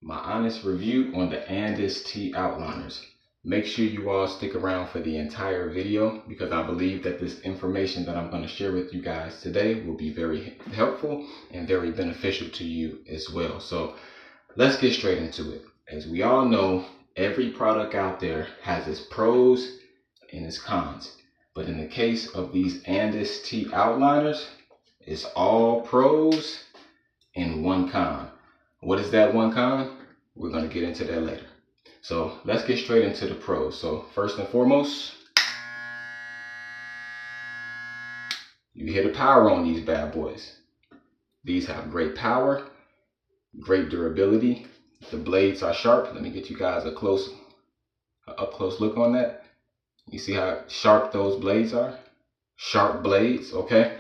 my honest review on the Andis T outliners. Make sure you all stick around for the entire video because I believe that this information that I'm going to share with you guys today will be very helpful and very beneficial to you as well. So let's get straight into it. As we all know, every product out there has its pros and its cons. But in the case of these Andis T outliners, it's all pros and one con. What is that one con? We're going to get into that later. So let's get straight into the pros. So first and foremost, you hear the power on these bad boys. These have great power, great durability. The blades are sharp. Let me get you guys up close look on that. You see how sharp those blades are? Sharp blades, okay?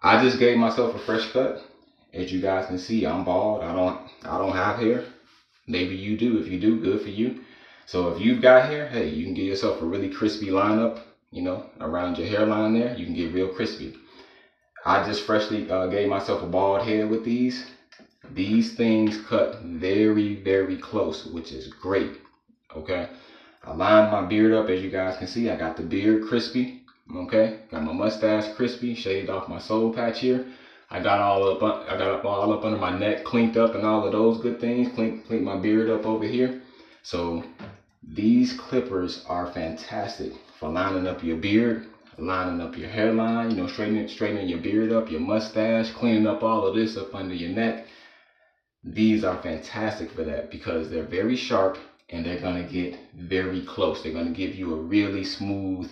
I just gave myself a fresh cut. As you guys can see, I'm bald. I don't have hair. Maybe you do. If you do, good for you. So if you've got hair, hey, you can give yourself a really crispy lineup, you know, around your hairline there. You can get real crispy. I just freshly gave myself a bald head with these. These things cut very, very close, which is great, okay? I lined my beard up, as you guys can see. I got the beard crispy, okay? Got my mustache crispy, shaved off my soul patch here. I got all up under my neck, cleaned up and all of those good things. Cleaned my beard up over here. So these clippers are fantastic for lining up your beard, lining up your hairline, you know, straightening your beard up, your mustache, cleaning up all of this up under your neck. These are fantastic for that because they're very sharp and they're gonna get very close. They're gonna give you a really smooth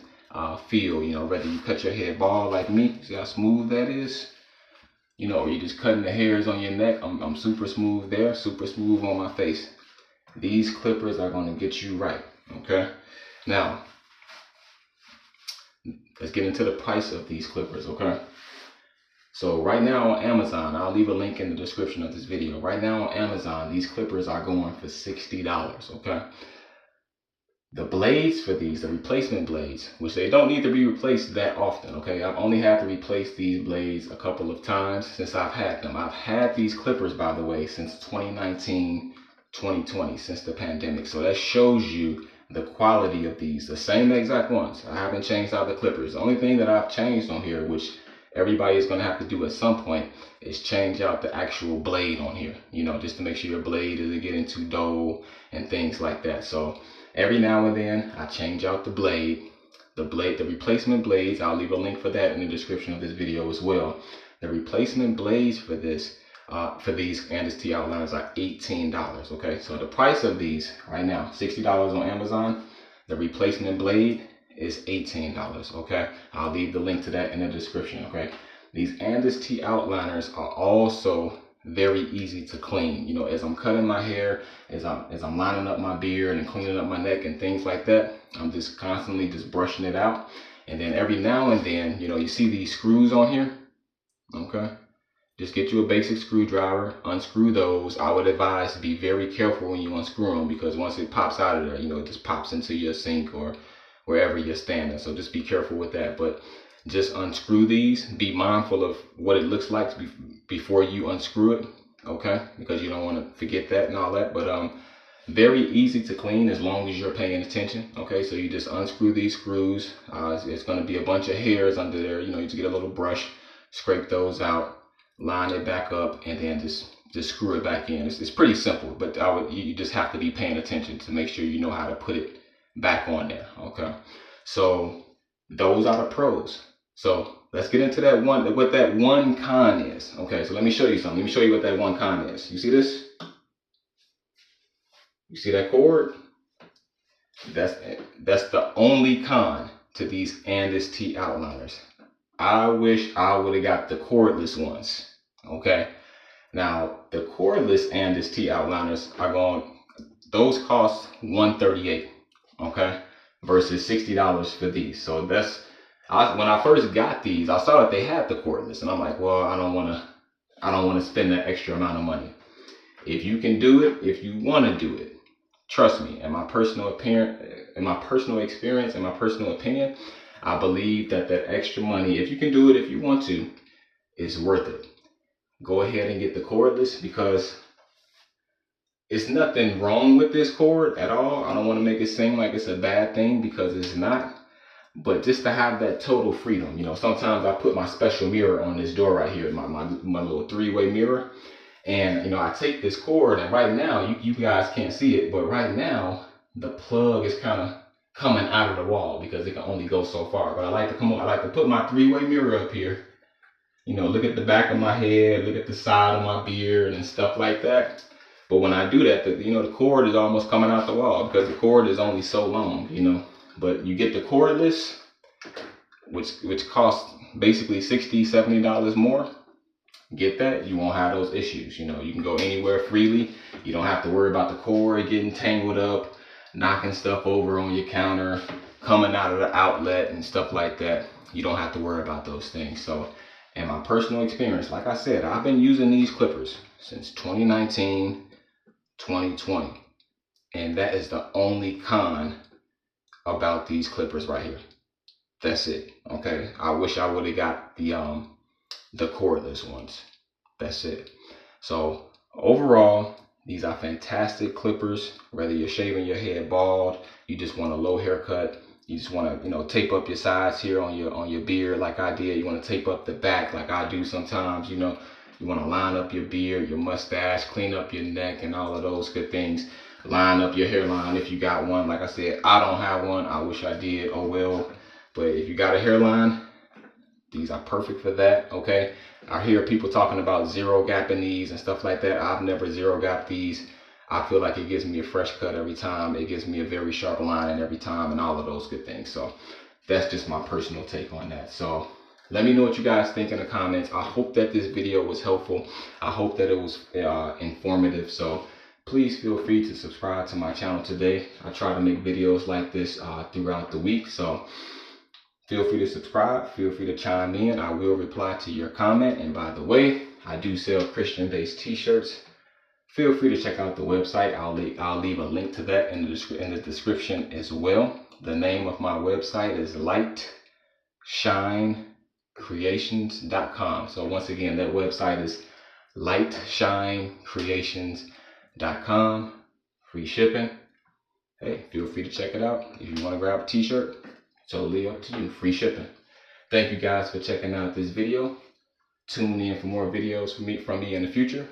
feel, you know, whether you cut your hair bald like me, see how smooth that is? You know, or you're just cutting the hairs on your neck. I'm super smooth there, super smooth on my face. These clippers are going to get you right, okay? Now, let's get into the price of these clippers, okay? So right now on Amazon, I'll leave a link in the description of this video. Right now on Amazon, these clippers are going for $60, okay? The blades for these, the replacement blades, which they don't need to be replaced that often, okay? I've only had to replace these blades a couple of times since I've had them. I've had these clippers, by the way, since 2019, 2020, since the pandemic. So that shows you the quality of these, the same exact ones. I haven't changed out the clippers. The only thing that I've changed on here, which everybody is going to have to do at some point, is change out the actual blade on here, you know, just to make sure your blade isn't getting too dull and things like that. So every now and then I change out the blade, the replacement blades. I'll leave a link for that in the description of this video as well. The replacement blades for this, for these Andis T outliners are $18, okay? So the price of these right now, $60 on Amazon. The replacement blade is $18, okay? I'll leave the link to that in the description, okay? These Andis T outliners are also very easy to clean. You know, as I'm cutting my hair, as I'm lining up my beard and cleaning up my neck and things like that, I'm just constantly just brushing it out. And then every now and then, you know, you see these screws on here, okay? Just get you a basic screwdriver, unscrew those. I would advise be very careful when you unscrew them because once it pops out of there, you know, it just pops into your sink or wherever you're standing. So just be careful with that. But just unscrew these. Be mindful of what it looks like before you unscrew it, okay? Because you don't want to forget that and all that. But very easy to clean as long as you're paying attention, okay? So you just unscrew these screws. It's going to be a bunch of hairs under there. You know, you just get a little brush, scrape those out, line it back up, and then just screw it back in. It's pretty simple, but you just have to be paying attention to make sure you know how to put it back on there, okay? So those are the pros. So let's get into that one, what that one con is. Okay, so let me show you something. Let me show you what that one con is. You see this? You see that cord? That's the only con to these Andis T outliners. I wish I would have got the cordless ones. Okay. Now the cordless Andis T outliners those cost $138. Okay, versus $60 for these. So when I first got these, I saw that they had the cordless, and I'm like, well, I don't want to spend that extra amount of money. If you can do it, if you want to do it, trust me. In my personal experience, in my personal opinion, I believe that extra money, if you can do it, if you want to, is worth it. Go ahead and get the cordless because it's nothing wrong with this cord at all. I don't want to make it seem like it's a bad thing, because it's not. But just to have that total freedom, you know, sometimes I put my special mirror on this door right here, my little three-way mirror. And, you know, I take this cord, and right now, you guys can't see it, but right now, the plug is kind of coming out of the wall because it can only go so far. But I like to put my three-way mirror up here, you know, look at the back of my head, look at the side of my beard and stuff like that. But when I do that, the cord is almost coming out the wall because the cord is only so long, you know. But you get the cordless, which costs basically $60, $70 more. Get that, you won't have those issues. You know, you can go anywhere freely. You don't have to worry about the cord getting tangled up, knocking stuff over on your counter, coming out of the outlet and stuff like that. You don't have to worry about those things. So, in my personal experience, like I said, I've been using these clippers since 2019, 2020. And that is the only con about these clippers right here. That's it. Okay, I wish I would have got the cordless ones. That's it. So overall, these are fantastic clippers. Whether you're shaving your head bald, you just want a low haircut, you just want to, you know, tape up your sides here on your beard like I did. You want to tape up the back like I do sometimes. You know, you want to line up your beard, your mustache, clean up your neck, and all of those good things. Line up your hairline if you got one. Like I said, I don't have one. I wish I did. Oh well. But if you got a hairline, these are perfect for that. Okay, I hear people talking about zero gapping these and stuff like that. I've never zero gapped these. I feel like it gives me a fresh cut every time. It gives me a very sharp line every time, and all of those good things. So that's just my personal take on that. So let me know what you guys think in the comments. I hope that this video was helpful. I hope that it was informative. So please feel free to subscribe to my channel today. I try to make videos like this throughout the week. So feel free to subscribe. Feel free to chime in. I will reply to your comment. And by the way, I do sell Christian-based t-shirts. Feel free to check out the website. I'll leave a link to that in the description as well. The name of my website is lightshinecreations.com. So once again, that website is lightshinecreations.com. Free shipping. Hey, feel free to check it out. If you want to grab a t-shirt, totally up to you. Free shipping. Thank you guys for checking out this video. Tune in for more videos from me in the future.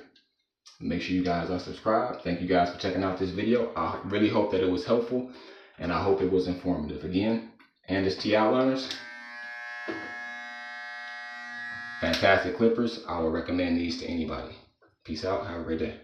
Make sure you guys are subscribed. Thank you guys for checking out this video. I really hope that it was helpful, and I hope it was informative. Again, Andis T Outliners. Fantastic clippers. I would recommend these to anybody. Peace out. Have a great day.